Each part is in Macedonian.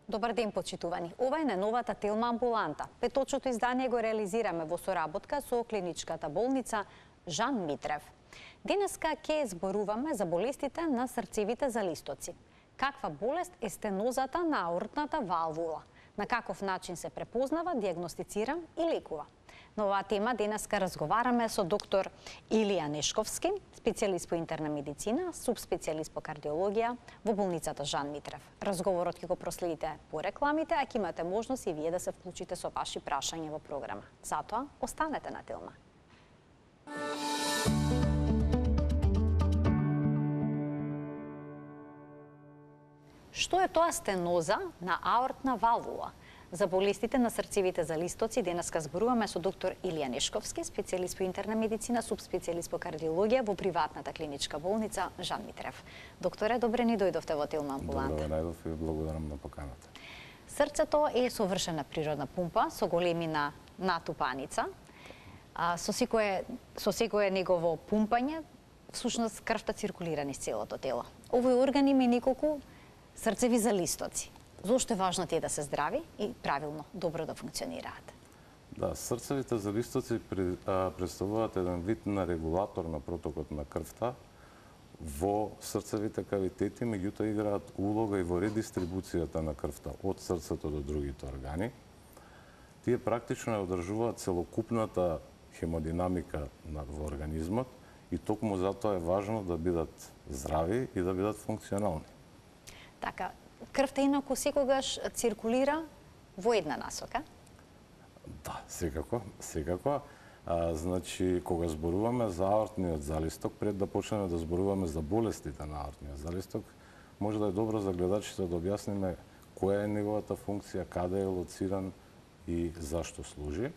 Добар ден, почитувани. Ова е најновата Телма амбуланта. Петочното издание го реализираме во соработка со клиничката болница Жан Митрев. Денеска ќе зборуваме за болестите на срцевите залистоци. Каква болест е стенозата на аортната валвула? На каков начин се препознава, диагностицира и лекува? На оваа тема денеска разговараме со доктор Илија Нешковски, специјалист по интерна медицина, субспецијалист по кардиологија во болницата Жан Митрев. Разговорот ќе го проследите по рекламите, а ќе имате можност и вие да се вклучите со ваши прашања во програма. Затоа, останете на Телма. Што е тоа стеноза на аортна валвула? За болестите на срцевите залистоци денеска зборуваме со доктор Илија Нешковски, специјалист по интерна медицина, субспецијалист по кардиологија во приватната клиничка болница Жан Митрев. Докторе, добре ни дојдовте во Телма амбуланта. Добре најдов и благодарам на поканата. Срцето е совршена природна пумпа со големина натупаница. Со секое негово пумпање, всушност крвта циркулира низ целото тело. Овој орган има неколку срцеви залистоци. Зошто е важно тие да се здрави и правилно, добро да функционираат? Да, срцевите залистоци представуваат еден вид на регулатор на протокот на крвта во срцевите кавитети, меѓутоа играат улога и во редистрибуцијата на крвта од срцето до другите органи. Тие практично ја одржуваат целокупната хемодинамика во организмот и токму затоа е важно да бидат здрави и да бидат функционални. Така, крвта инаку секогаш циркулира во една насока? Да, секако. Значи, кога зборуваме за аортниот залисток, пред да почнеме да зборуваме за болестите на аортниот залисток, може да е добро за гледачите да објасниме која е неговата функција, каде е лоциран и зашто служи.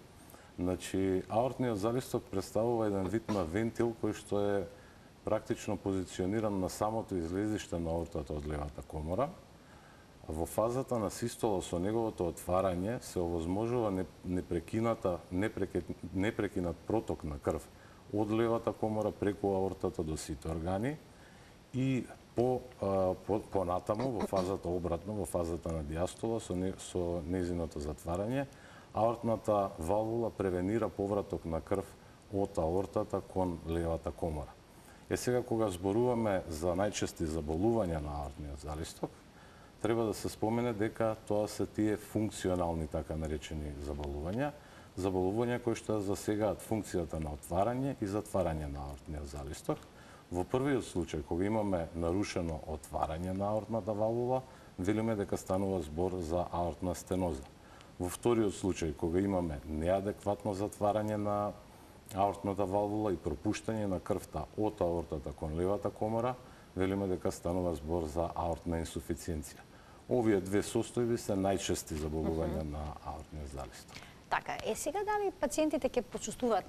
Значи, аортниот залисток представува еден вид на вентил кој што е практично позициониран на самото излезиште на аортата од левата комора. Во фазата на систола со неговото отварање се овозможува непрекинат проток на крв од левата комора преку аортата до сите органи и понатаму во фазата обратно, во фазата на диастола со нејзиното затварање, аортната валвула превенира повраток на крв од аортата кон левата комора. Сега кога зборуваме за најчести заболувања на аортниот залисток, треба да се спомене дека тоа се тие функционални, така наречени заболувања кои што засегаат функцијата на отварање и затварање на аортниот залисток. Во првиот случај, кога имаме нарушено отварање на аортната валвула, велиме дека станува збор за аортна стеноза. Во вториот случај, кога имаме неадекватно затварање на аортната валвула и пропуштање на крвта од аортата кон левата комора, велиме дека станува збор за аортна инсуфициенција. Овие две состојби се најчести заболувања на аортниот залисток. Така, сега дали пациентите ќе почувствуваат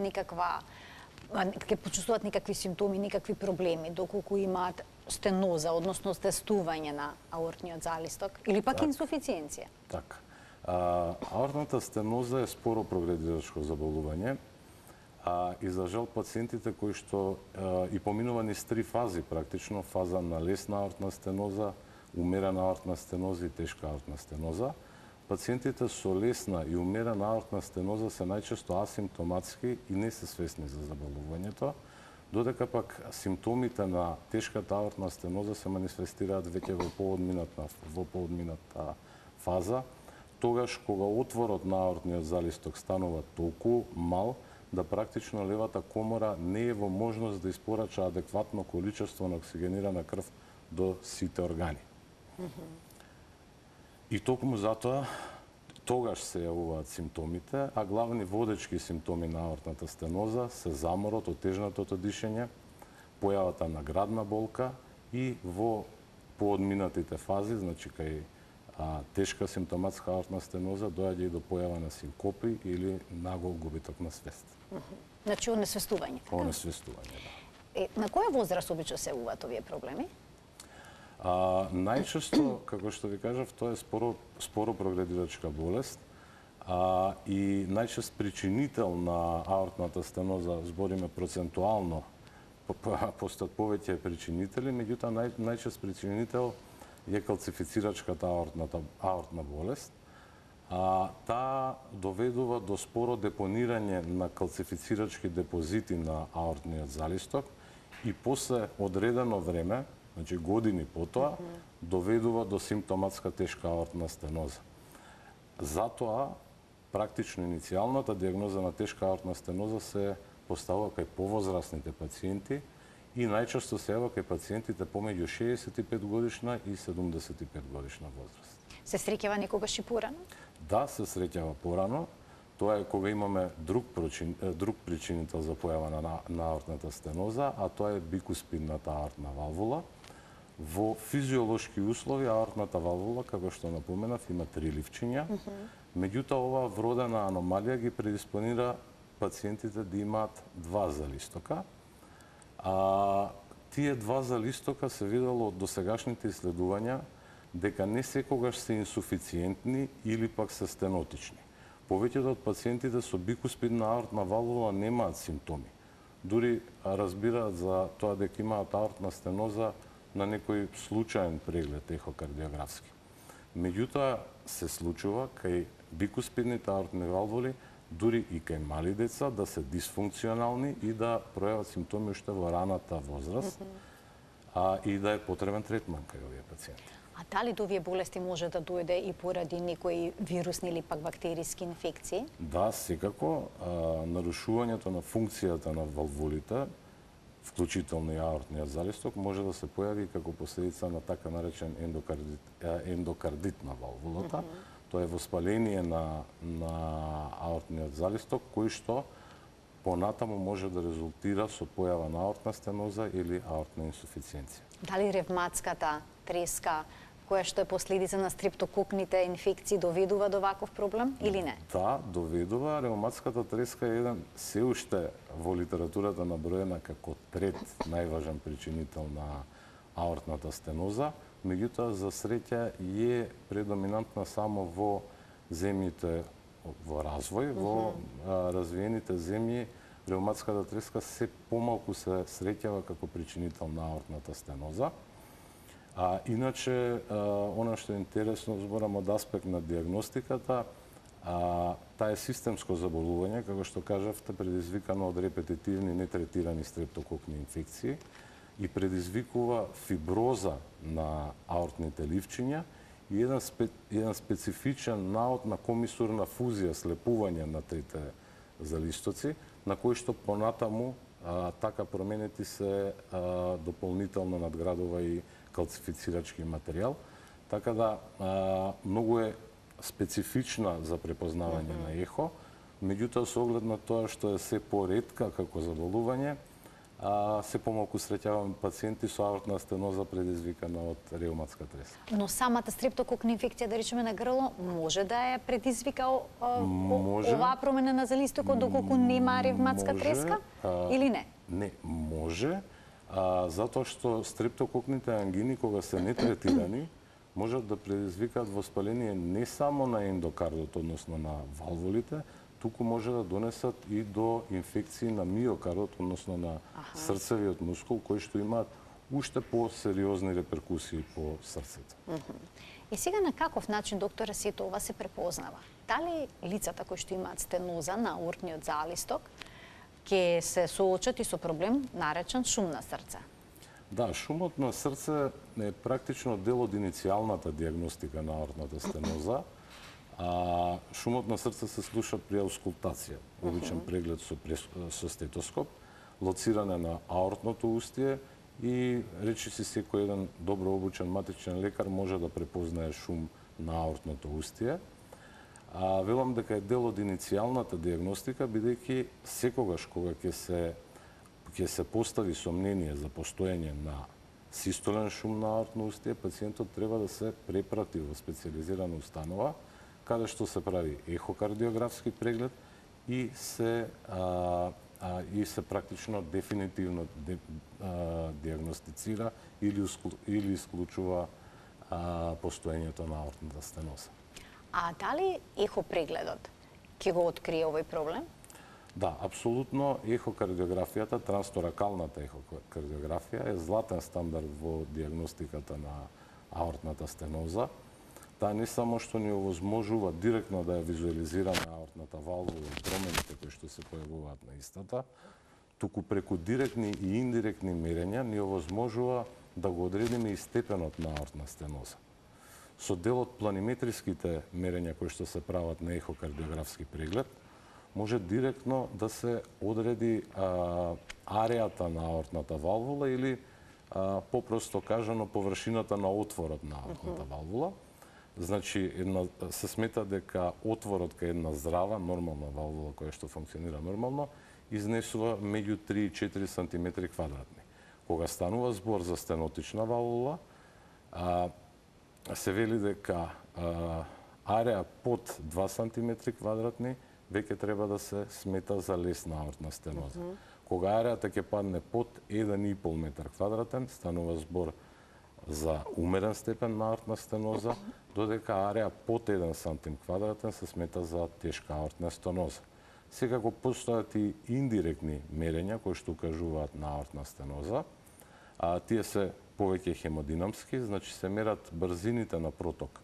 некакви симптоми, некакви проблеми доколку имаат стеноза, односно стестување на аортниот залисток или пак инсуфициенција? Така. Аортната стеноза е споро прогредирачко заболување и за жал пациентите кои што и поминува низ три фази практично, фаза на лесна аортна стеноза, умерена аортна стеноза и тешка аортна стеноза. Пациентите со лесна и умерена аортна стеноза се најчесто асимптоматски и не се свесни за заболувањето, додека пак симптомите на тешката аортна стеноза се манифестираат веќе во поодмината фаза, тогаш кога отворот на аортниот залисток станува толку мал да практично левата комора не е во можност да испорача адекватно количество на оксигенирана крв до сите органи. И токму затоа тогаш се јавуваат симптомите, а главни водечки симптоми на аортната стеноза се заморот, отежнатото дишење, појавата на градна болка и во поодминатите фази, значи кај тешка симптоматска аортна стеноза доаѓа и до појава на синкопи или нагол губиток на свест. Значи онесвестување. Онесвестување, да. На која возраст обично се јавуваат овие проблеми? Најчесто, како што ви кажав, тоа е споро прогредирачка болест и најчест причинител на аортната стеноза, збориме процентуално, постојат повеќе причинители, меѓутоа најчест причинител е калцифицирачката аортна болест. Таа доведува до споро депонирање на калцифицирачки депозити на аортниот залисток и после одредено време, значи години потоа, доведува до симптоматска тешка аортна стеноза. Затоа, практично иницијалната диагноза на тешка аортна стеноза се поставува кај повозрастните пациенти и најчесто се јавува кај пациентите помеѓу 65 годишна и 75 годишна возраст. Се среќава некогаш и порано? Да, се среќава порано. Тоа е кога имаме друг причинител за појава на аортната стеноза, а тоа е бикуспидната аортна валвула. Во физиолошки услови аортната валвула, како што напоменав, има 3 ливчиња. Меѓутоа, оваа вродена аномалија ги предиспонира пациентите да имаат 2 залистока. Тие 2 залистока се видело од досегашните иследувања дека не секогаш се инсуфициентни или пак се стенотични. Повеќето од пациентите со бикуспидна аортна валвула немаат симптоми. Дури разбираат за тоа дека имаат аортна стеноза на некој случаен преглед ехокардиографски. Меѓутоа се случува кај бикуспидните аортни валвули, дури и кај мали деца, да се дисфункционални и да пројават симптоми уште во раната возраст, и да е потребен третман кај овие пациенти. А дали до овие болести може да дојде и поради некои вирусни или пак бактериски инфекции? Да, секако. Нарушувањето на функцијата на валвулите, вклучително и аортниот залисток, може да се појави како последица на така наречен ендокардит на валвулата. Тоа е воспаление на аортниот залисток, кој што понатаму може да резултира со појава на аортна стеноза или аортна инсуфициенција. Дали ревматската треска, која што е последица на стрептококните инфекции, доведува до ваков проблем или не? Да, доведува. Ревматската треска е еден се уште во литературата наброена како трет најважен причинител на аортната стеноза. Меѓутоа, за среќа е предоминантна само во земјите во развој, во развиените земји ревматската треска се помалку се среќава како причинител на аортната стеноза. Иначе, она што е интересно, зборам од аспект на диагностиката, таа е системско заболување, како што кажавте, предизвикано од репетитивни нетретирани стрептококни инфекции и предизвикува фиброза на аортните ливчиња и еден специфичен наод на комисурна фузија, слепување на трите залистоци, на кои што понатаму така променети се дополнително надградува и калцифицирачки материјал, така да многу е специфична за препознавање на ехо, меѓутоа со оглед на тоа што е се поретка како заболување, се помалку среќаваме пациенти со аортна стеноза предизвикана од ревматска треска. Но самата стрептококна инфекција, да речеме на грло, може да ја предизвика оваа промена на залистокот доколку нема ревматска треска или не? Не, може, затоа што стрептококните ангини, кога се нетретирани, можат да предизвикаат воспаление не само на ендокардот, односно на валвулите, туку може да донесат и до инфекции на миокардот, односно на срцевиот мускул, кои што имаат уште по-сериозни реперкусии по срцето. И сега на каков начин, докторе, сето ова се препознава? Дали лицата кои што имаат стеноза на аортниот залисток ќе се соочат и со проблем наречен шум на срце? Да, шумот на срце е практично дел од иницијалната диагностика на аортната стеноза. Шумот на срце се слуша при аускултација, обичен преглед со стетоскоп, лоциране на аортното устие и речиси секој еден добро обучен матичен лекар може да препознае шум на аортното устие. Велам дека е дел од иницијалната диагностика, бидејќи секогаш кога ќе се постави сомнение за постоење на систолен шум на аортно устие, пациентот треба да се препрати во специјализирана установа, каде што се прави ехокардиографски преглед и се практично дефинитивно диагностицира или исклучува постоењето на аортната стеноза. А дали ехопрегледот ќе го открие овој проблем? Да, апсолутно. Ехокардиографијата, трансторакалната ехокардиографија е златен стандард во диагностиката аортната стеноза. Таа не само што ни овозможува директно да ја визуализираме аортната валвула и промените кои што се појавуваат на истата, туку преку директни и индиректни мерења ни овозможува да го одредиме и степенот на аортна стеноза. Со дел од планиметриските мерења кои што се прават на ехокардиографски преглед, може директно да се одреди ареата на аортната валвула или попросто кажано површината на отворот на аортната валвула. Значи, се смета дека отворот кај една здрава, нормална валвула која што функционира нормално, изнесува меѓу 3 и 4 сантиметри квадратни. Кога станува збор за стенотична валвула, се вели дека ареа под 2 сантиметри квадратни веќе треба да се смета за лесна аортна стеноза. Кога ареата ќе падне под 1,5 метар квадратен, станува збор за умерен степен на аортна стеноза, додека ареа под 1 сантим квадратен се смета за тешка аортна стеноза. Секако постојат и индиректни мерења кои што укажуваат на аортна стеноза. Тие се повеќе хемодинамски, значи се мерат брзините на проток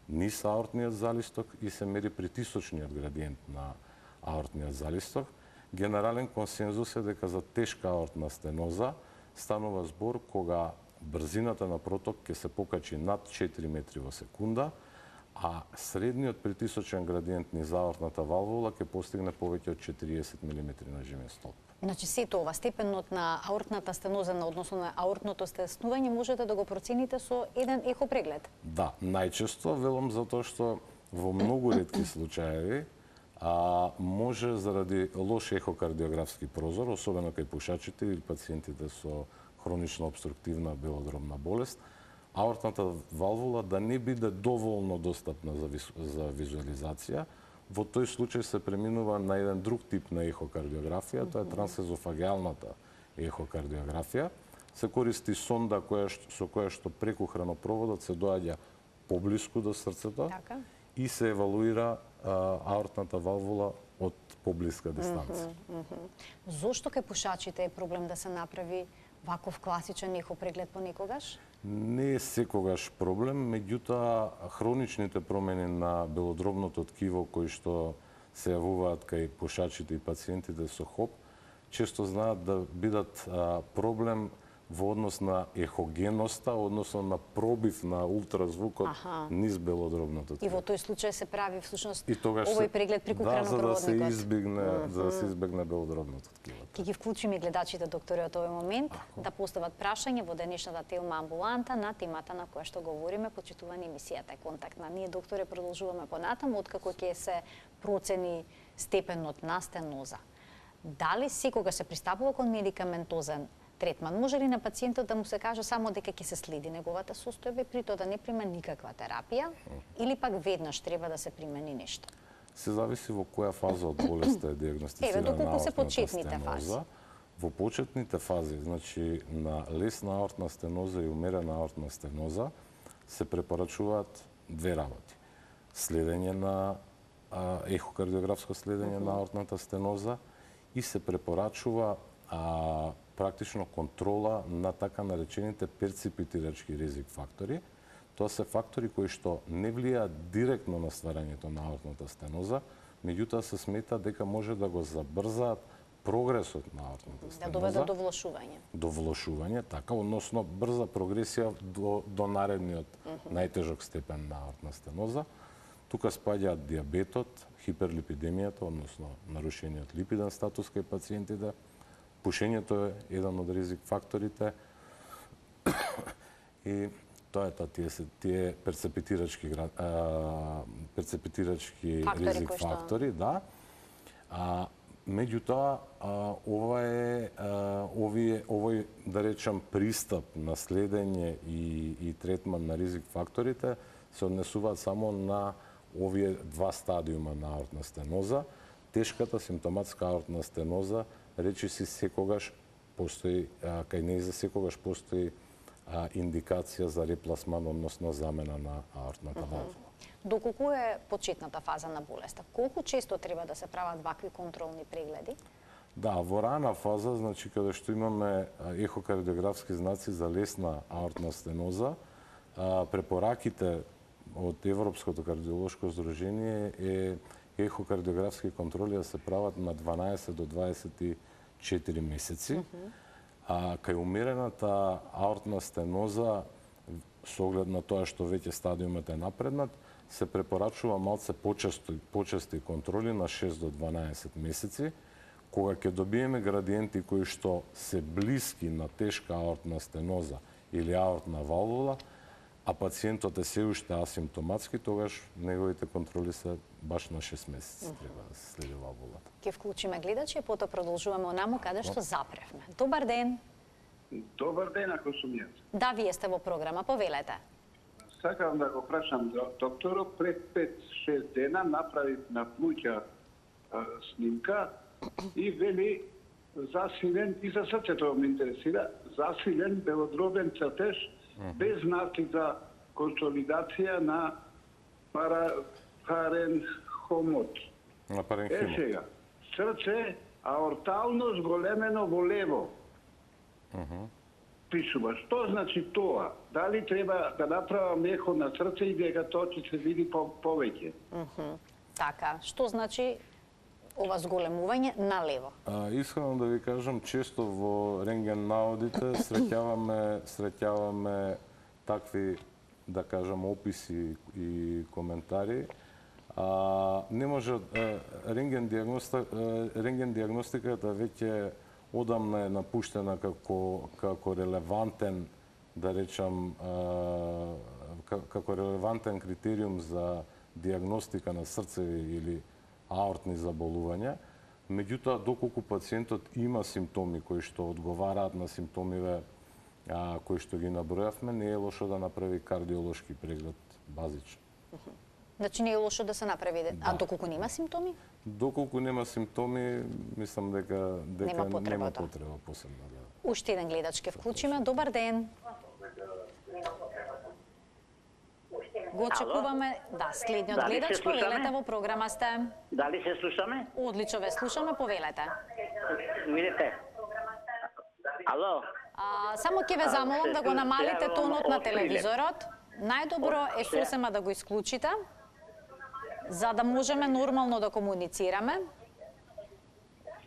низ аортниот залисток и се мери притисочниот градиент на аортниот залисток. Генерален консензус е дека за тешка аортна стеноза станува збор кога брзината на проток ќе се покачи над 4 метри во секунда, а средниот притисочен градиент низ аортната валвула ќе постигне повеќе од 40 мм на живен столб. Значи, сето ова, степенот на аортната стеноза, односно на аортното стеснување, можете да го процените со еден ехопреглед? Да, најчесто велам затоа што во многу ретки случаеви може заради лош ехокардиографски прозор, особено кај пушачите или пациентите со хронична обструктивна белодробна болест, аортната валвула да не биде доволно достапна за визуализација. Во тој случај се преминува на еден друг тип на ехокардиографија, тоа е трансезофагеалната ехокардиографија. Се користи сонда со која што преку хранопроводот се доаѓа поблиску до срцето и се евалуира аортната валвула од поблиска дистанца. Зошто кај пушачите е проблем да се направи ваков класичен ехопреглед понекогаш? Не е секогаш проблем, меѓутоа хроничните промени на белодробното ткиво кои што се јавуваат кај пушачите и пациентите со ХОП, често знаат да бидат проблем во однос на ехогеноста, односно на пробив на ултразвукот низ белодробното ткиво. И во тој случај се прави всушност тогаш овој преглед преку хранопроводникот. За да се избегне белодробното ткиво. Ќе ги вклучиме гледачите, докторе, од овој момент да постават прашање во денешната Телма амбуланта на темата на која што говориме, почитувани емисијата е контактна. Ние, докторе, продолжуваме понатаму откако ќе се процени степенот на стеноза. Дали секогаш се пристапува кон медикаментозен третман? Може ли на пациентот да му се каже само дека ќе се следи неговата состојба и при тоа да не прима никаква терапија, или пак веднаш треба да се примени нешто? Се зависи во која фаза од болеста е диагностицирана аортната стеноза. Во почетните фази, значи на лесна аортна стеноза и умерена аортна стеноза, се препорачуваат две работи. Следење на ехокардиографско следење на аортната стеноза и се препорачува практично контрола на така наречените перципитирачки ризик фактори. Тоа се фактори кои што не влијаат директно на стварањето на аортната стеноза, меѓутоа се смета дека може да го забрзаат прогресот на аортната стеноза. Да доведат до влошување. До влошување, така, односно брза прогресија до наредниот најтежок степен на аортна стеноза. Тука спаѓаат диабетот, хиперлипидемијата, односно нарушениот липиден статус кај пациентите. Пушењето е еден од ризик факторите и тоа е тие перцепитирачки ризик фактори, да. Меѓутоа, овој, да речам, пристап на следење и третман на ризик факторите се однесуваат само на овие два стадиума на аортна стеноза. Тешката симптоматска аортна стеноза речиси секогаш постои, кај нејза секогаш постои индикација за репласман, односно замена на аортната валвула. Доколку е почетната фаза на болеста? Колку често треба да се прават вакви контролни прегледи? Да, во рана фаза, значи каде што имаме ехокардиографски знаци за лесна аортна стеноза, препораките од Европското кардиолошко здружение е ехокардиографски контроли да се прават на 12 до 24 месеци. А кај умерената аортна стеноза, со оглед на тоа што веќе стадиумот е напреднат, се препорачува малце почести контроли на 6 до 12 месеци, кога ќе добиеме градиенти кои што се блиски на тешка аортна стеноза или аортна валвула, а пациентот е се уште асимптоматски, тогаш неговите контроли се баш на 6 месеци треба да се следи валвулата. Ке вклучиме гледачи и потоа продолжуваме онаму каде што запревме. Добар ден. Добар ден, ако сум јас. Да, вие сте во програма, повелете. Сакам да го прашам докторот, пред 5-6 дена направив на плуќа снимка и вели засилен, и за срцето ме интересира, засилен белодробен цртеж без знаки за консолидација на паренхомот. На паренхимот. Сега, срце аортално зголемено во лево. Пишува. Што значи тоа? Дали треба да направам ехо на срце и дека тоа ќе се види повеќе? Така, што значи ова зголемување на лево? Искрено да ви кажам, често во рентген наводите среќаваме такви, да кажам, описи и коментари. Не може рентген диагностиката веќе одамна е напуштена како релевантен, да речам, како релевантен критериум за диагностика на срцеви или аортни заболувања. Меѓутоа, доколку пациентот има симптоми кои што одговараат на симптомиве кои што ги набројавме, не е лошо да направи кардиолошки преглед базично. Значи не е лошо да се направи, а доколку нема симптоми? Доколку нема симптоми, мислам дека нема потреба посебно. Да. Уште еден гледач ке вклучиме. Добар ден. Го очекуваме, да, следниот гледач, повелете, во програма сте. Дали се слушаме? Одлично ве слушаме, повелете. Видете. Ало? Само ќе ве замолам да го намалите тонот на телевизорот. Најдобро е сосема да го исклучите, за да можеме нормално да комуницираме.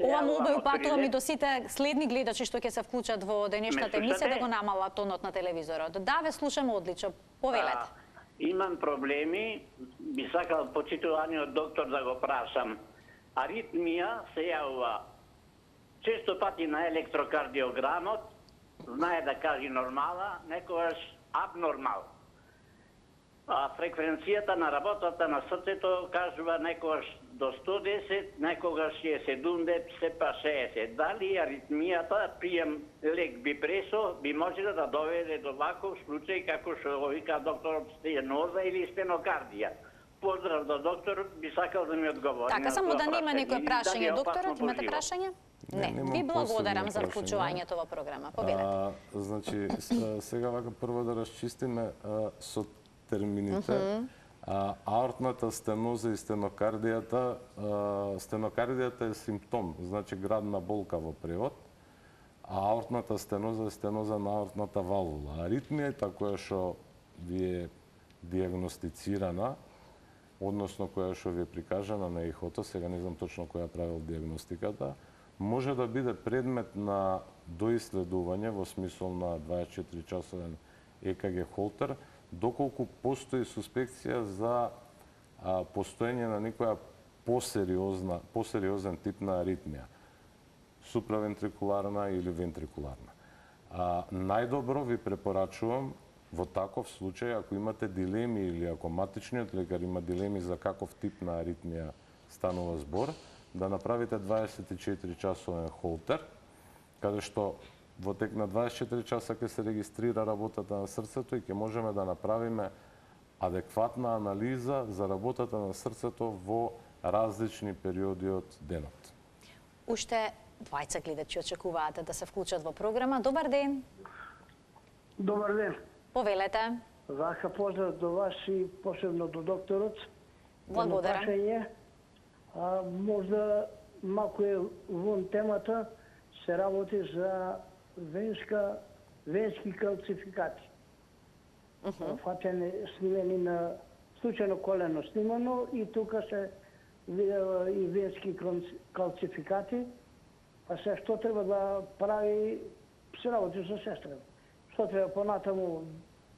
Ова молба упатувам и до сите следни гледачи што ќе се вклучат во денешната емисија да го намалат тонот на телевизорот. Да, ве слушаме одлично. Повелете. Имам проблеми, би сакал почитуваниот доктор да го прашам. Аритмија се јавува често пати на електрокардиограмот, знае да кажи нормала, некогаш абнормал. Фреквенцијата на работата на срцето кажува некогаш до 110, некогаш е 70, сепа 60. Дали аритмијата, прием лек бипресо, би можела да доведе до ваков случај како што го вика докторот стеноза или стенокардија? Поздрав до докторот, би сакал да ми одговори. Така, само да нема некој прашање. Докторот, имате прашање? Не, ви благодарам за вклучувањето во програма. Победете. Значи, сега вака прво да расчистиме со термините. Аортната стеноза и стенокардијата, стенокардијата е симптом, значи градна болка во превод, а аортната стеноза е стеноза на аортната валвула. Аритмијата која што ви е диагностицирана, односно која што ви е прикажана на ехото, сега не знам точно која правил диагностиката, може да биде предмет на доиследување во смисол на 24-часовен ЕКГ холтер, доколку постои суспекција за постоење на некоја посериозен тип на аритмија, суправентрикуларна или вентрикуларна. Најдобро ви препорачувам во таков случај, ако имате дилеми или ако матичниот лекар има дилеми за каков тип на аритмија станува збор, да направите 24-часовен холтер, каде што во тек на 24 часа ќе се регистрира работата на срцето и ќе можеме да направиме адекватна анализа за работата на срцето во различни периоди од денот. Уште двајца гледачи очекуваат да се вклучат во програма. Добар ден. Добар ден. Повелете. Вака поздрав до вас и посебно до докторот. Благодарам. Можда малку е вон темата, се работи за венски калцификати. фатени, снимени на случајно колено снимано и тука се видела и венски калцификати, а се што треба да прави, се работи со сестра. Што треба понатаму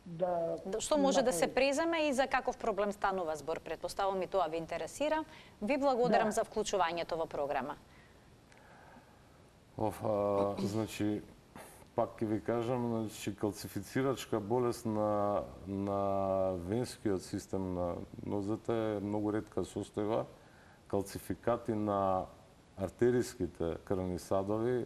да... Што може да се преземе и за каков проблем станува збор? Предпоставувам и тоа ви интересира. Ви благодарам за вклучувањето во програма. Значи, пак ќе ви кажам, значи, калцифицирачка болест на венскиот систем на нозете е многу ретка состојба. Калцификати на артериските крвни садови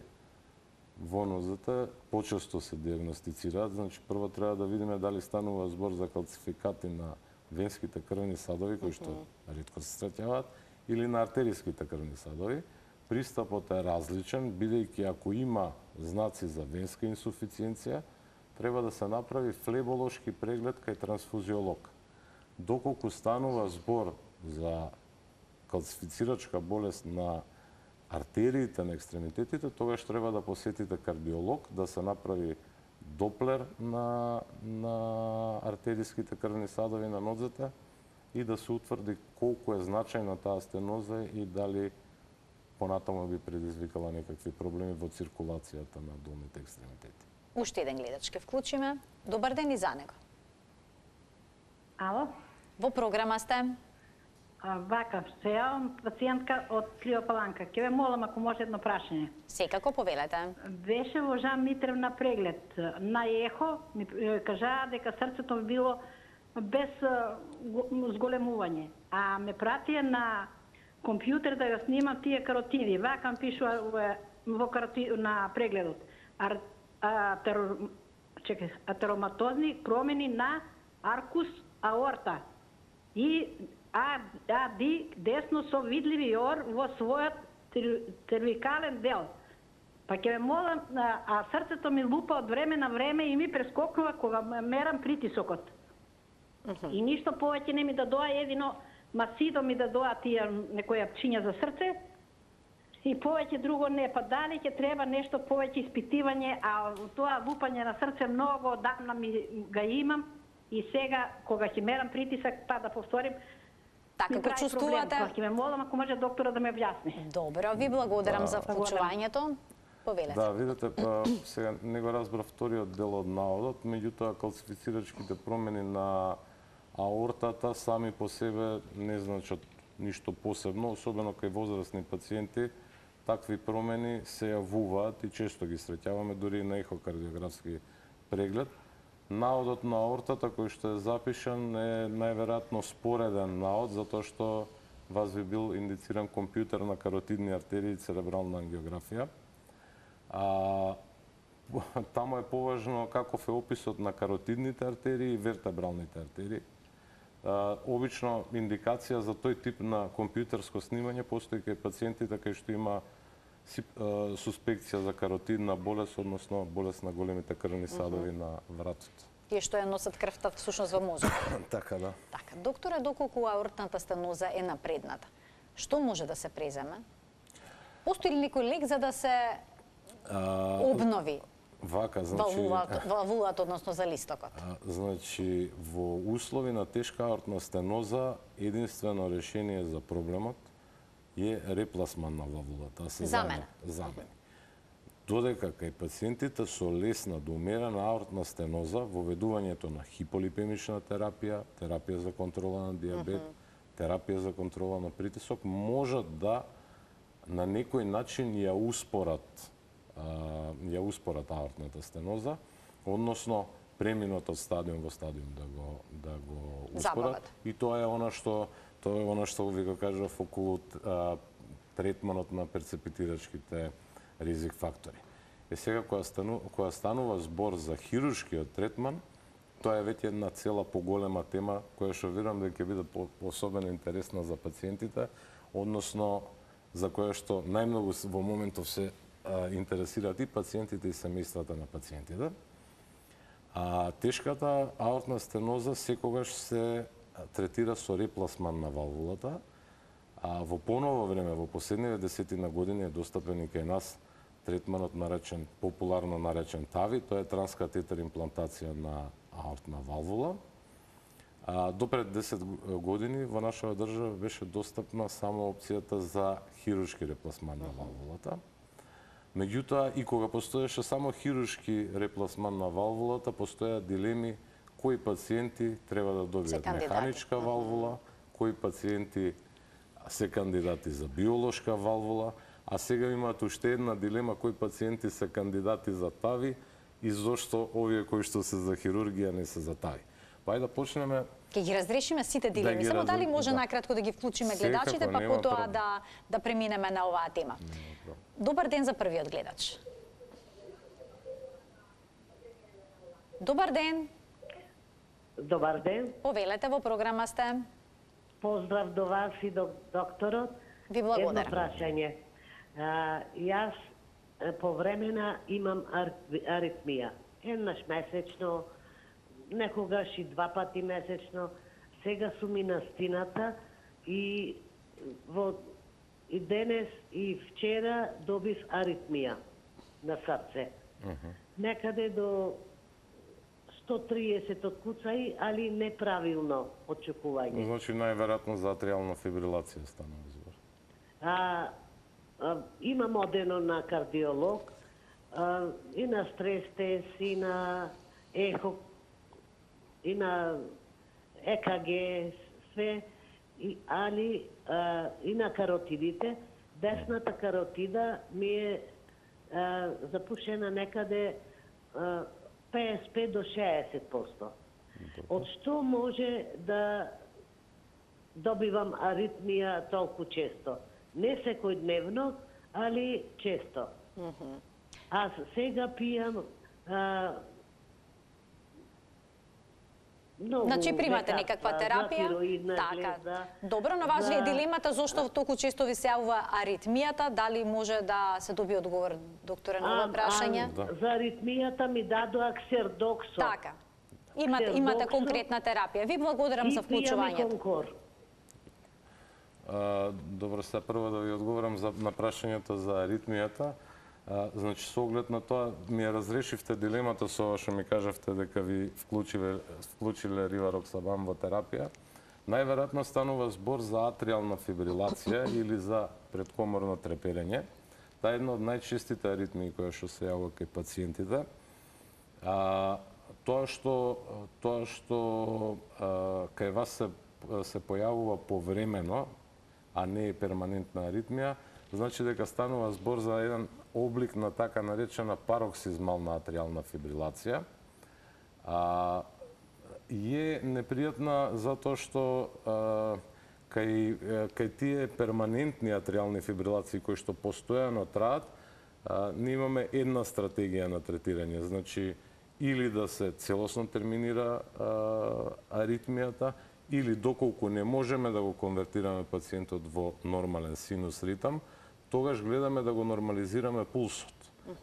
во нозете почесто се диагностицираат. Значи, прво треба да видиме дали станува збор за калцификати на венските крвни садови, кои што ретко се среќаваат, или на артериските крвни садови. Пристапот е различен, бидејќи ако има знаци за венска инсуфициенција, треба да се направи флеболошки преглед кај трансфузиолог. Доколку станува збор за калцифицирачка болест на артериите на екстремитетите, тогаш треба да посетите кардиолог, да се направи доплер на артериските крвни садови на нозете и да се утврди колку е значајна таа стеноза и дали понатаму би предизвикала некакви проблеми во циркулацијата на долните екстремитети. Уште еден гледач ке вклучиме. Добар ден и за него. Ало? Во програма сте. Вака, се јавам пациентка од Клиопаланка. Ке ве молам ако може едно прашање. Секако повелете. Беше во Жан Митрев на преглед. На ехо ми кажаа дека срцето ми било без зголемување. А ме пратија на компјутер да го снимам тие каротиди. Вака ми пишува на прегледот. Атероматозни промени на аркус аорта и АД десно со видливи ор во својот цервикален дел. Па ќе ме молам, а срцето ми лупа од време на време и ми прескокнува кога мерам притисокот. И ништо повеќе не ми да доа, едино масидо ми да доа тие некоја пчиња за срце. И повеќе друго не, па дали ќе треба нешто повеќе испитивање, а тоа лупање на срце многу одамна ми го имам и сега кога ќе мерам притисак, па да повторим, Така, како чувствувате? Ќе ме молам ако може доктора да ме објасни. Добро, ви благодарам за вклучувањето. Повелете. Да, видете, сега не го разбрав вториот дел од наодот, меѓутоа калцифицирачките промени на аортата сами по себе не значат ништо посебно, особено кај возрастни пациенти. Такви промени се јавуваат и често ги среќаваме дури и на ехокардиографски преглед. Наодот на аортата кој што е запишан е најверојатно спореден наод, затоа што вас би бил индициран компјутер на каротидни артерии и церебрална ангиографија. Таму е поважно каков е описот на каротидните артерии и вертебралните артерии. Обично индикација за тој тип на компјутерско снимање постои кај пациентите кај што има суспекција за каротидна болест, односно болест на големите крвни садови на вратот. Тие што ја носат крвта всушност во мозокот. Така, да. Така, докторе, доколку аортната стеноза е напредната, што може да се преземе? Постои ли некој лек за да се обнови Вака, значи... валвулата, односно за листокот? Значи, во услови на тешка аортна стеноза, единствено решение за проблемот е репласман на валвулата. Замена. Додека кај пациентите со лесна до умерена аортна стеноза, воведувањето на хиполипемична терапија, терапија за контрола на диабет, терапија за контрола на притисок, можат да на некој начин ја успорат аортната стеноза, односно преминот од стадиум во стадиум да го успорат. И тоа е она што ви го кажав околу третманот на перцепитирачките ризик фактори. Сега кога станува збор за хируршкиот третман, тоа е веќе една цела поголема тема која што верувам дека ќе биде особено интересна за пациентите, односно за која што најмногу во моментов се интересираат и пациентите и семејствата на пациентите. Тешката аортна стеноза секогаш се третира со репласман на валвулата, а во поново време, во последниве десетина години е достапен и кај нас третманот популарно наречен ТАВИ, тоа е транскатетер имплантација на аортна валвула. До пред 10 години во нашава држава беше достапна само опцијата за хируршки репласман на валвулата. Меѓутоа, и кога постоеше само хируршки репласман на валвулата, постоја дилеми кои пациенти треба да добијат механичка валвула, кои пациенти се кандидати за биолошка валвула, а сега имаат уште една дилема кои пациенти се кандидати за тави и зошто овие кои што се за хирургија не се за тави. Па ајде да почнеме. Ќе ги разрешиме сите дилеми. Само дали може накратко да ги вклучиме гледачите, па потоа да преминеме на оваа тема. Добар ден за првиот гледач. Добар ден. Добар ден. Повелете, во програма сте. Поздрав до вас и до докторот. Ви благодарам. Едно прашање. Јас повремена имам аритмија. Еднаш месечно, некогаш и 2 пати месечно. Сега сум и на стината и денес и вчера добив аритмија на срце. Некаде до 130 откуцаи, али неправилно очекување. Значи најверојатно за атриална фибрилација станува збор. Имам одено на кардиолог, и на стрес тест, и на ехо, и на ЕКГ, све, али и на каротидите. Десната каротида ми е запушена некаде 55 до 60%. Од што може да добивам аритмија толку често? Не секојдневно, али често. Аз сега пијам многу. Значи примате некаква терапија? Така. Добро, на вас ви е дилемата зошто толку често ви се јавува аритмијата, дали може да се добие одговор, докторе, на ова прашање? За аритмијата ми дадоа ксердоксо. Така. Имате конкретна терапија. Ви благодарам за вклучувањето. Добро, се прво да ви одговорам на прашањето за аритмијата. Значи, со оглед на тоа, ми ја разрешивте дилемата со ова што ми кажавте дека ви вклучиле ривароксабан во терапија. Најверојатно станува збор за атриална фибрилација или за предкоморно треперење. Таа е една од најчестите аритмии која што се јавува кај пациентите. Тоа што кај вас се појавува повремено, а не е перманентна аритмија, значи дека станува збор за еден облик на така наречена пароксизмална атриална фибрилација. Е непријатна затоа што кај тие перманентни атриални фибрилации кои што постојано траат, ние имаме една стратегија на третирање. Значи, или да се целосно терминира аритмијата, или доколку не можеме да го конвертираме пациентот во нормален синус ритам, тогаш гледаме да го нормализираме пулсот,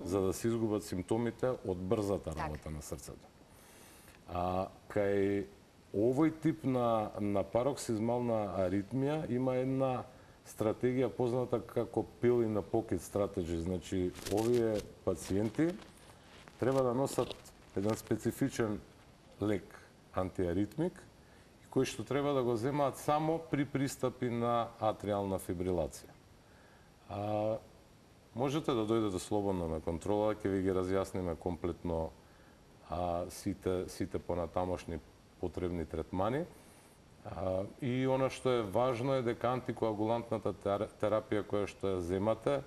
за да се изгубат симптомите од брзата работа на срцето. Кај овој тип на пароксизмална аритмија има една стратегија позната како pill in a pocket strategy. Значи, овие пациенти треба да носат еден специфичен лек антиаритмик, кој што треба да го земаат само при пристапи на атриална фибрилација. Можете да дојдете слободно на контрола, ќе ви ги разјасниме комплетно сите понатамошни потребни третмани. И она што е важно е дека антикоагулантната терапија која што ја земате,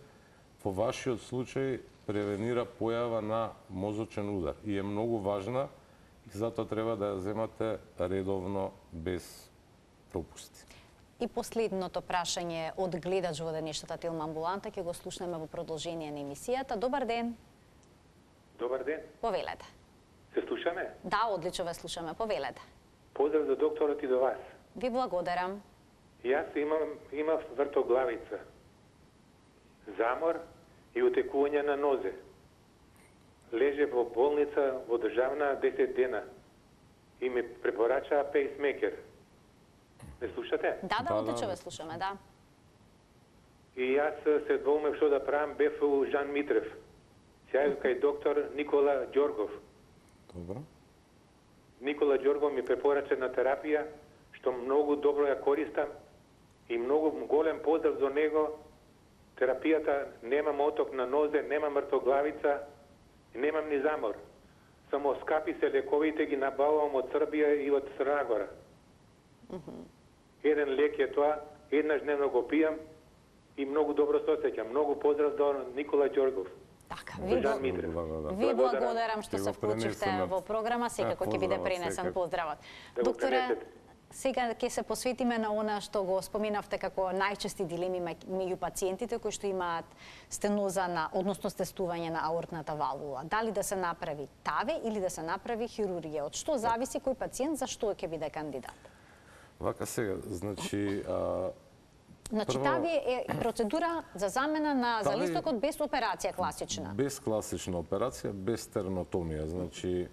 во вашиот случај превенира појава на мозочен удар и е многу важна и затоа треба да ја земате редовно без пропусти. И последното прашање од гледач во денешната Телма амбуланта ќе го слушнеме во продолжение на емисијата. Добар ден. Добар ден. Повелете. Се слушаме? Да, одлично ве слушаме. Повелете. Поздрав до докторот и до вас. Ви благодарам. Јас имав вртоглавица, замор и утекување на нозе. Леже во болница во државна 10 дена и ми препорачаа пейсмекер. Ме слушате? Да, одлично ве слушаме, да. И јас се двоумев што да правам, бев у Жан Митрев. Сјајав кај доктор Никола Ѓоргов. Добро. Никола Ѓоргов ми препорача на терапија, што многу добро ја користам и многу голем поздрав за него. Терапијата немам оток на нозе, немам мртоглавица, немам ни замор. Само скапи се лековите ги набавувам од Србија и од Црна Гора. Еден лек е тоа, еднаш дневно го пијам и многу добро се осеќам. Многу поздрав до Никола Ѓоргов. Така, Жан Митрев. ви благодарам што се вклучивте пренесеме. во програма, секако ќе биде пренесен поздравот. Да го Докторе, пренесете. сега ќе се посветиме на она што го споминавте како најчести дилеми меѓу пациентите кои што имаат стеноза на, односно стестување на аортната валвула. Дали да се направи ТАВЕ или да се направи хирургија? Од што зависи кој пациент за што ќе биде кандидат? Вака сега, значи, Значи, прво- ТАВЕ е процедура за замена на ТАВЕ залистокот без операција класична. без класична операција, без стернотомија, значи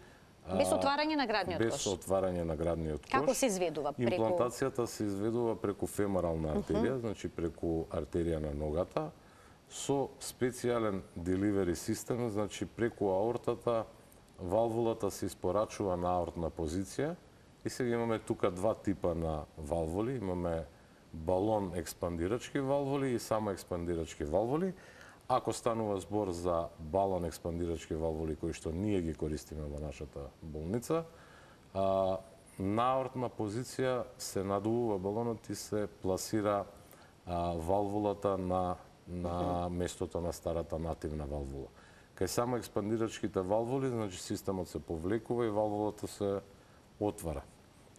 Без отварање на градниот без кош. отварање на градниот кош. Како се изведува? Преку... Имплантацијата се изведува преку феморална артерија, значи преку артерија на ногата, со специјален деливери систем, значи преку аортата, валвулата се испорачува на аортна позиција и сега имаме тука два типа на валвули, имаме балон експандирачки валвули и само експандирачки валвули. Ако станува збор за балон експандирачки валвули кои што ние ги користиме во нашата болница, на аортна позиција се надувува балонот и се пласира валвулата на местото на старата нативна валвула. Кај само експандирачките валвули, значи системот се повлекува и валвулата се отвара.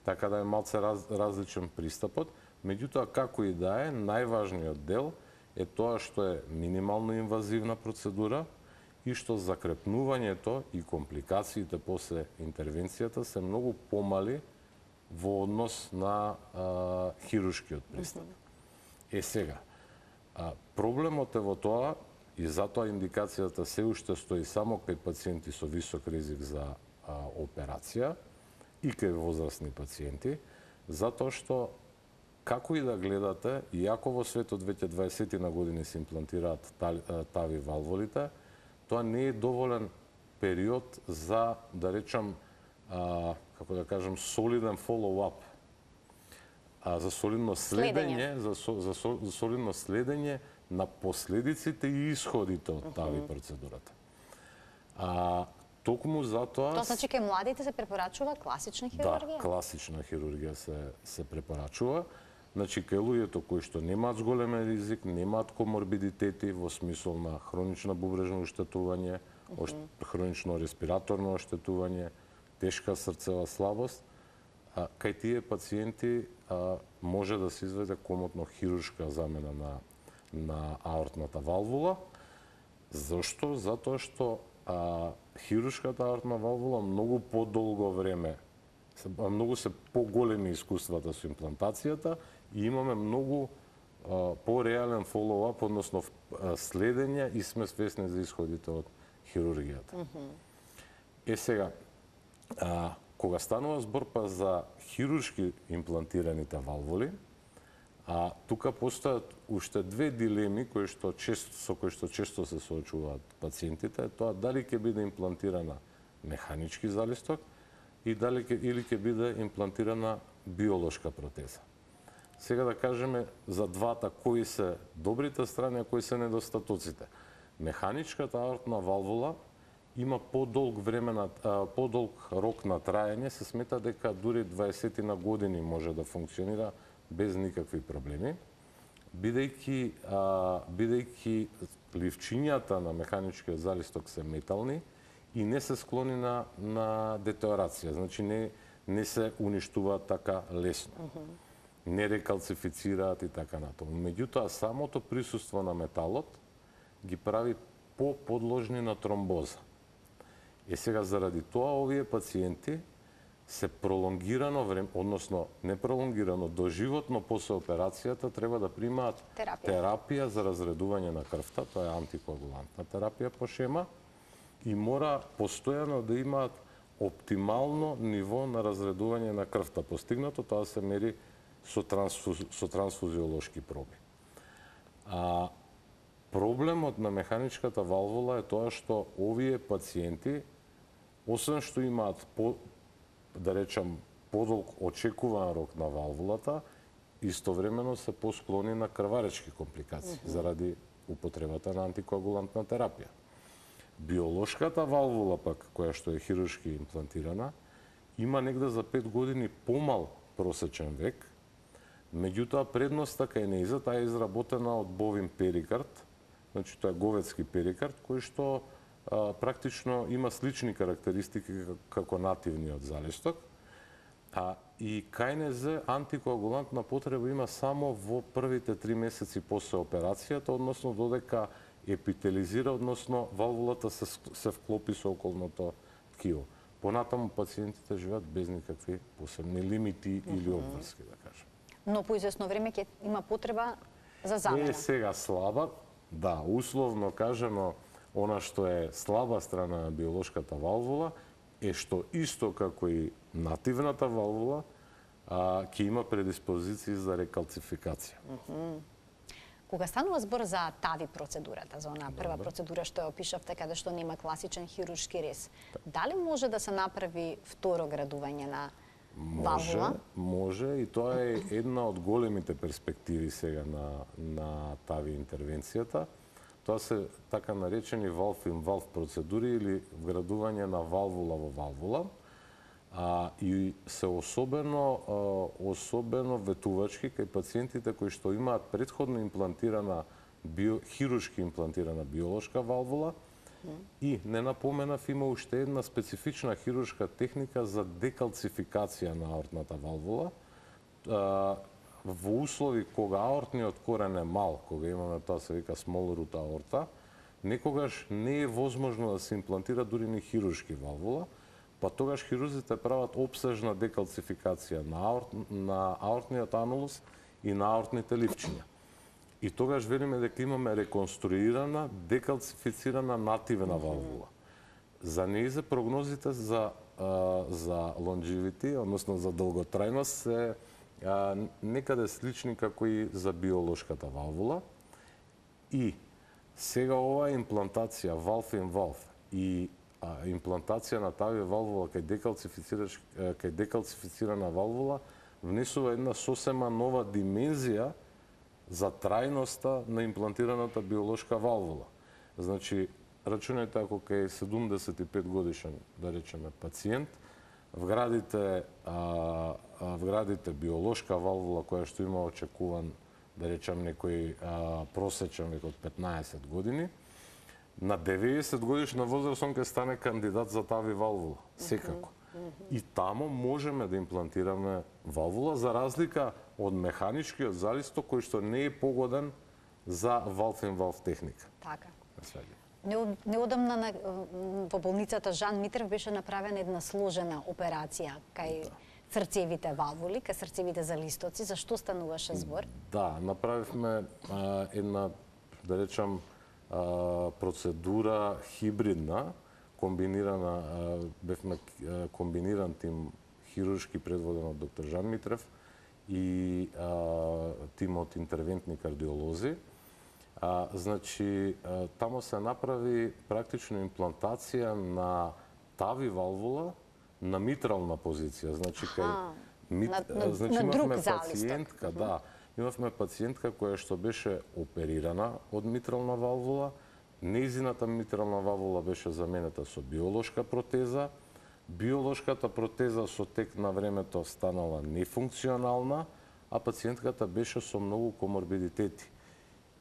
Така да е малце различен пристапот. Меѓутоа, како и да е, најважниот дел е тоа што е минимално инвазивна процедура и што закрепнувањето и компликациите после интервенцијата се многу помали во однос на хируршкиот пристап. Сега, проблемот е во тоа и затоа индикацијата се уште стои само кај пациенти со висок ризик за операција и кај возрастни пациенти, затоа што како и да гледате, иако во светот веќе 20 на години се имплантираат тави валвулите, тоа не е доволен период за, да речам, како да кажам, солиден follow-up. За солидно следење, за солидно следење на последиците и исходите од тави процедурата. Токму затоа... Тоа значи кај младите се препорачува класична хирургија? Да, класична хирургија се препорачува. Значи, кај луѓето кои што немаат зголемен ризик, немаат коморбидитети во смисол на хронично бубрежно оштетување, хронично респираторно оштетување, тешка срцева слабост, кај тие пациенти може да се изведе комотно хируршка замена на аортната валвула. Зошто? Затоа што хируршката аортна валвула многу подолго време, многу се поголеми искуствата со имплантацијата и имаме многу по-реален follow-up, односно следење и сме свесни за исходите од хирургијата. Сега, кога станува збор па за хируршки имплантираните валвули, тука постојат уште две дилеми со кои што често се соочуваат пациентите, тоа дали ќе биде имплантирана механички залисток или ќе биде имплантирана биолошка протеза. Сега да кажеме за двата кои се добрите страни, а кои се недостатоците. Механичката аортна валвула има подолг рок на траење, се смета дека дури 20 на години може да функционира без никакви проблеми, бидејќи ливчињата на механичкиот залисток се метални и не се склони на детерорација, значи не се уништуваат така лесно. Не рекалцифицираат и така натаму. Меѓутоа, самото присуство на металот ги прави поподложни на тромбоза. Сега, заради тоа, овие пациенти се пролонгирано време, односно не пролонгирано, доживотно после операцијата треба да примаат терапија за разредување на крвта, тоа е антикоагулантна терапија по шема, и мора постојано да имаат оптимално ниво на разредување на крвта. Постигнато тоа се мери со трансфузиолошки проби. Проблемот на механичката валвула е тоа што овие пациенти, освен што имаат да речам, подолг очекуван рок на валвулата, истовремено се посклони на крваречки компликации заради употребата на антикоагулантна терапија. Биолошката валвула пак, која што е хируршки имплантирана, има негде за 5 години помал просечен век, меѓутоа предноста кај нејза таа е изработена од бовин перикард, значи тоа е говедски перикард, кој што практично има слични карактеристики како нативниот залисток, и кај нејза антикоагулантна потреба има само во првите 3 месеци после операцијата, односно додека епителизира, односно валвулата се вклопи со околното ткиво. Понатаму пациентите живеат без никакви посебни лимити или обврски, да кажем. Но по известно време ќе има потреба за замена. Е сега слаба, да, условно кажано, она што е слаба страна на биолошката валвула е што исто како и нативната валвула ќе има предиспозиции за рекалцификација. Кога станува збор за ТАВИ процедурата, за онаа прва процедура што ја опишавте, каде што нема класичен хируршки рез, дали може да се направи второ градување на валвула? Може, и тоа е една од големите перспективи сега на ТАВИ интервенцијата. Тоа се така наречени valve-in-valve процедури или вградување на валвула во валвула. И се особено ветувачки кај пациентите кои што имаат претходно имплантирана хируршки имплантирана биолошка валвула и не напоменав, има уште една специфична хируршка техника за декалцификација на аортната валвула. Во услови кога аортниот корен е мал, кога имаме тоа се вика small root аорта, некогаш не е возможно да се имплантира дури ни хируршки валвула, па тогаш хирурзите прават обсежна декалцификација на аортниот анулус и на аортните ливчиња. И тогаш велиме дека имаме реконструирана, декалцифицирана нативна валвула. За нејзе прогнозите за longevity, односно за долготрајност, се некаде слични како и за биолошката валвула. И сега оваа имплантација valve-in-valve и имплантација на ТАВИ валвула кај декалцифицирана валвула внесува една сосема нова димензија за трајноста на имплантираната биолошка валвула. Значи, рачунајте ако кај 75 годишен, да речеме, пациент, вградите биолошка валвула која што има очекуван, да речем, некој просечен век од 15 години, на 90 годишна возраст он ќе стане кандидат за ТАВИ валвула, секако. И тамо можеме да имплантираме валвула, за разлика од механичкиот залисток кој што не е погоден за valve-in-valve техника. Така. Неодамна во болницата Жан Митрев беше направена една сложена операција кај срцевите валвули, кај срцевите залистоци. За што стануваше збор? Да, направивме една, да речам, процедура хибридна, комбинирана, бевме комбиниран тим хируршки предводен од доктор Жан Митрев и тим од интервентни кардиолози. Значи, тамо се направи практично имплантација на ТАВИ валвула на митрална позиција. Значи, имавме пациентка, да, имавме пациентка која што беше оперирана од митрална валвула, нејзината митрална валвула беше заменета со биолошка протеза, биолошката протеза со тек на времето станала нефункционална, а пациентката беше со многу коморбидитети.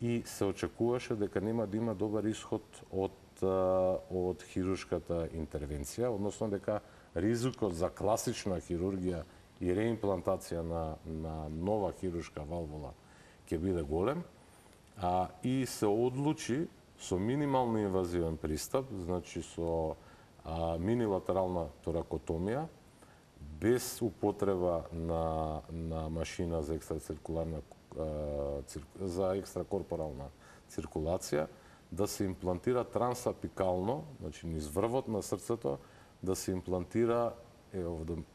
И се очекуваше дека нема да има добар исход од хируршката интервенција, односно дека ризикот за класична хирургија и реимплантација на нова хируршка валвула ќе биде голем, и се одлучи со минимално инвазивен пристап, значи со минилатерална торакотомија, без употреба на машина за екстракорпорална циркулација, да се имплантира трансапикално, значи низ врвот на срцето, да се имплантира,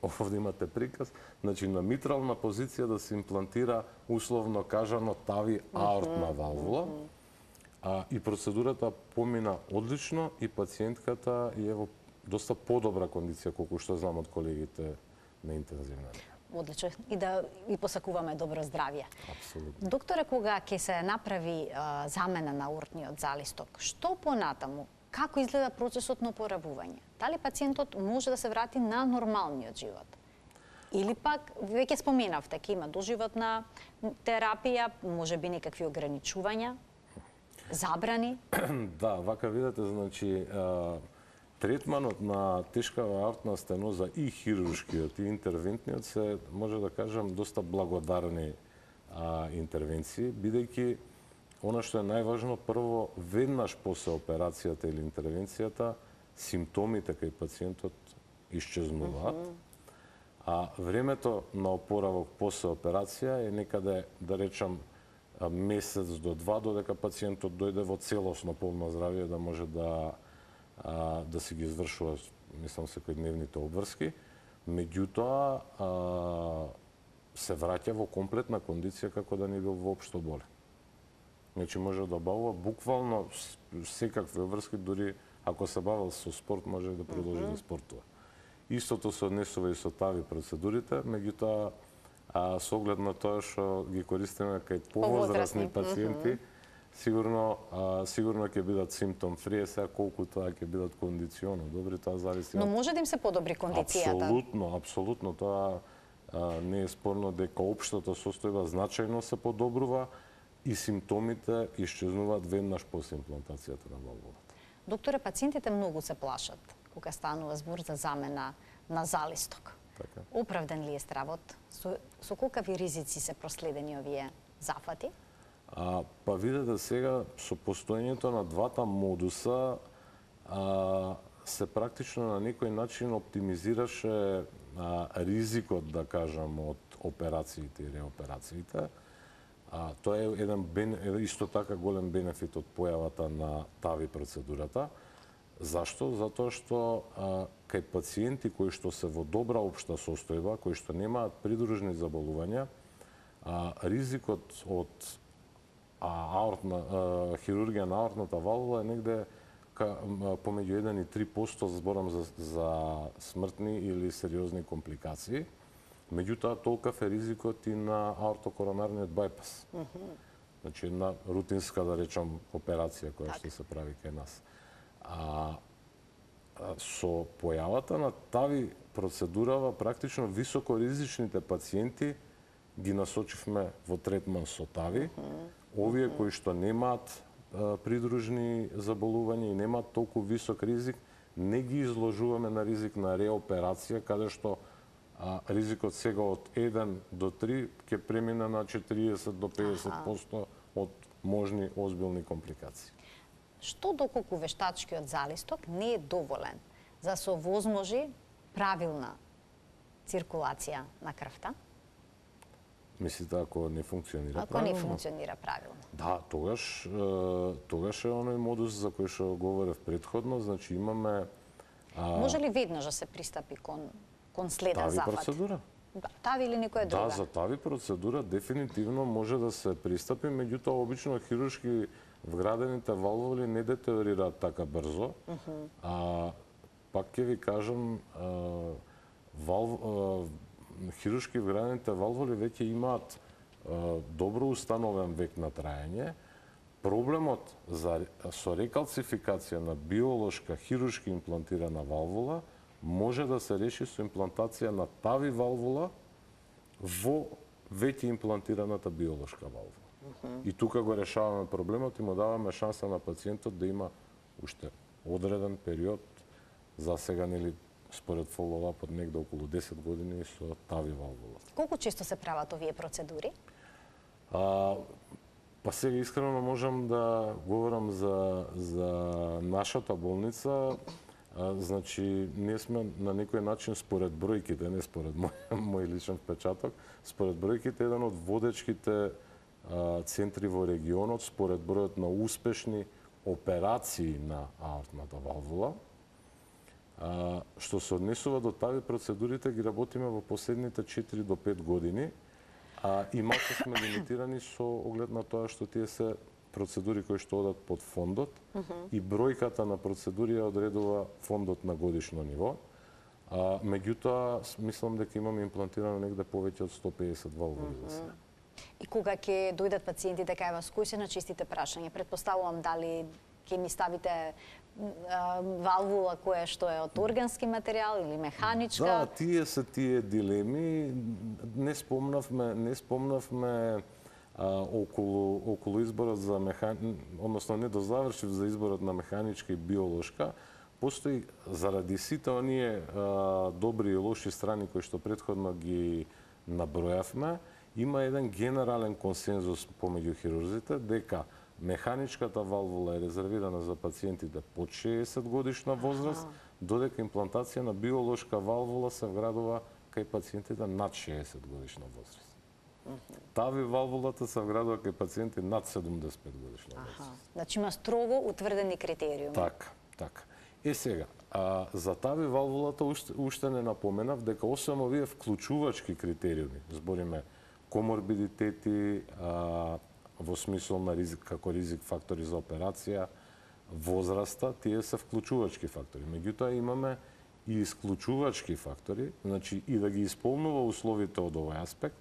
овде имате приказ, значи на митрална позиција да се имплантира, условно кажано, ТАВИ аортна валвула. И процедурата помина одлично и пациентката е во доста подобра кондиција, колку што знам од колегите на интензивна нега. Одлично. И да ви посакуваме добро здравје. Апсолутно. Докторе, кога ќе се направи замена на аортниот залисток, што понатаму? Како изгледа процесот на опоравување? Дали пациентот може да се врати на нормалниот живот? Или пак, веќе споменавте, ќе има доживотна терапија, може би некакви ограничувања, забрани? Да, вака видите, значи, третманот на тешкава аортна стеноза и хируршкиот и интервентниот се, може да кажам, доста благодарни интервенции, бидејќи она што е најважно, прво, веднаш после операцијата или интервенцијата, симптомите кај пациентот исчезнуваат, а времето на опоравок после операција е некаде, да речам, месец до два, додека пациентот дојде во целосно полно здравје да може да си ги извршува, мислам, секојдневните обврски. Меѓутоа, се враќа во комплетна кондиција како да не бил воопшто болен. Значи може да бавува буквално секакви обврски, дури ако се бавил со спорт, може да продолжи да спортува. Истото се однесува и со тави процедурите, меѓутоа со оглед на тоа што ги користиме кај повозрастни пациенти, сигурно ќе бидат симптом фри, сега колку тоа ќе бидат кондиционо добри, тоа зависи. Но може да им се подобри кондицијата? Апсолутно, тоа не е спорно дека општата состојба значајно се подобрува и симптомите исчезнуваат веднаш после имплантацијата на валвулата. Докторе, пациентите многу се плашат кога станува збор за замена на залисток. Така. Оправден ли е стравот? Со колкави ризици се проследени овие зафати? Па видете сега, со постоењето на двата модуса се практично на некој начин оптимизираше ризикот, да кажам, од операциите и реоперациите. Тоа е исто така голем бенефит од појавата на тави процедурата. Зашто? Затоа што кај пациенти кои што се во добра општа состојба, кои што немаат придружни заболувања, ризикот од хирургија на аортната валвула е негде помеѓу 1 и 3%, зборам за смртни или сериозни компликации. Меѓутоа, толкав е ризикот и на аортокоронарниот бајпас. Значи, една рутинска, да речам, операција која што се прави кај нас. Со појавата на тави процедурава, практично високоризичните пациенти ги насочивме во третман со тави. Овие кои што немаат придружни заболувања и немаат толку висок ризик, не ги изложуваме на ризик на реоперација, каде што ризикот сега од 1 до 3 ќе премине на 40 до 50% од можни озбилни компликации. Што доколку вештачкиот залисток не е доволен за се овозможи правилна циркулација на крвта? Мислите, ако не функционира правилно? правилно? Ако не функционира правилно. Да, тогаш е оној модус за кој што говорев претходно, значи имаме... Може ли веднаш да се пристапи кон следен зафат? Тави процедура? Тави или некоја друга? Да, за тави процедура дефинитивно може да се пристапи, меѓутоа обично хируршки вградените валвули не детериорираат така брзо. Пак ќе ви кажам, хируршки вградените валвули веќе имаат добро установен век на траење. Проблемот со рекалцификација на биолошка хируршки имплантирана валвула може да се реши со имплантација на тави валвула во веќе имплантираната биолошка валвула. И тука го решаваме проблемот и му даваме шанса на пациентот да има уште одреден период, за сега нели според фоллоуапот негде околу 10 години со тави валвула. Колку често се прават овие процедури? Па сега искрено можам да говорам за нашата болница. Значи, ние сме на некој начин според бројките, не според мој личен впечаток, според бројките еден од водечките центри во регионот, според бројот на успешни операции на аортната валвула. Што се однесува до тави процедурите, ги работиме во последните 4 до 5 години, и малку сме лимитирани со оглед на тоа што тие се процедури кои што одат под фондот и бројката на процедури ја одредува фондот на годишно ниво. Меѓутоа, мислам дека имаме имплантирано негде повеќе од 150 валвули за сега. И кога ќе дојдат пациентите кај вас, кои се начистите прашања? Предпоставувам дали ќе ми ставите валвула која што е од органски материјал или механичка? Да, тие се тие дилеми. Не спомнавме околу изборот за односно не дозавршив за изборот на механичка и биолошка. Постои заради сите оние добри и лоши страни кои што претходно ги набројавме, има еден генерален консензус помеѓу хирурзите дека механичката валвула е резервирана за пациентите под 60 годишна возраст, додека имплантација на биолошка валвула се вградува кај пациентите над 60 годишна возраст. Тави валвулата се вградува кај пациенти над 75 годишна возраст. Значи има строго утврдени критериуми. Така. Сега, за тави валвулата уште не напоменав дека освен овие вклучувачки критериуми, збориме коморбидитети, во смисол на ризик, како ризик фактори за операција, возраста, тие се вклучувачки фактори. Меѓутоа имаме и исклучувачки фактори, значи и да ги исполнува условите од овој аспект.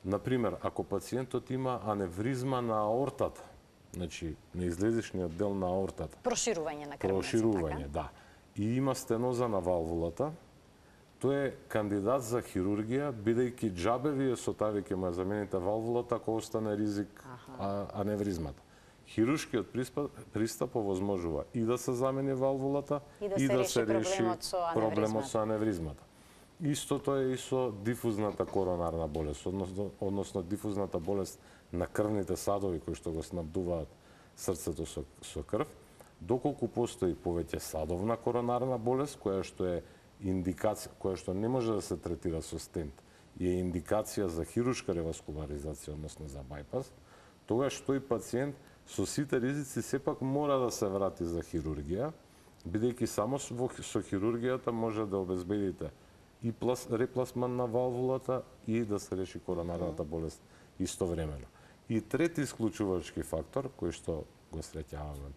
Например, ако пациентот има аневризма на аортата, значи на излезишниот дел на аортата. Проширување на крвница, Проширување, да. И има стеноза на валвулата, тој е кандидат за хирургија, бидејќи џабе вие со тави ќе му ја замените валвулата ако остане ризик аневризмата. Хируршкиот пристап овозможува и да се замени валвулата и да се реши проблемот со аневризмата. Истото е и со дифузната коронарна болест, односно дифузната болест на крвните садови кои што го снабдуваат срцето со крв. Доколку постои повеќе садовна коронарна болест, која што е индикација, која што не може да се третира со стент, и е индикација за хируршка реваскуларизација, односно за байпас, тогаш тој пациент со сите ризици сепак мора да се врати за хирургија, бидејќи само со хирургијата може да обезбедите и репласман на валвулата и да се реши коронарната болест истовремено. И трети исклучувачки фактор, кој што го среќаваме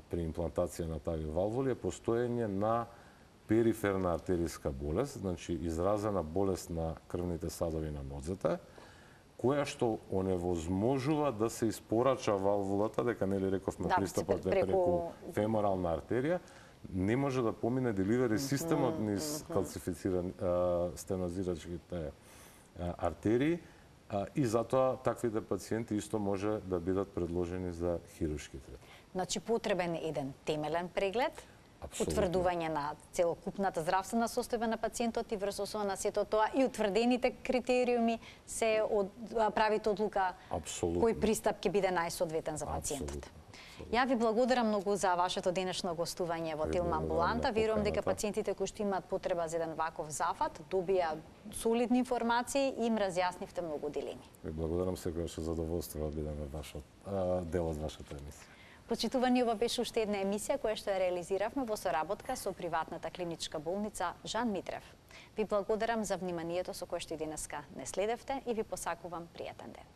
при имплантација на тави валвули, е постоење на периферна артериска болест, значи изразена болест на крвните садови на нозете, која што оневозможува да се испорача валвулата, дека нели рековме пристапот е преку феморална артерија, не може да помине деливери системот низ калцифицирани стенозирачките артерии, и затоа таквите пациенти исто може да бидат предложени за хируршки третман. Значи потребен е еден темелен преглед, утврдување на целокупната здравствена состојба на пациентот и врз основа на сето тоа и утврдените критериуми се правите одлука кој пристап ќе биде најсоодветен за пациентот. Ја ви благодарам многу за вашето денешно гостување во Тилма амбуланта. Верувам дека пациентите кои што имаат потреба за еден ваков зафат добија солидни информации и им разјаснивте многу дилеми. Ви благодарам, секогаш задоволство да бидеме дел од вашата емисија. Почитувани, ова беше уште една емисија која што ја реализиравме во соработка со приватната клиничка болница Жан Митрев. Ви благодарам за вниманието со кое што и денеска не следевте и ви посакувам пријатен ден.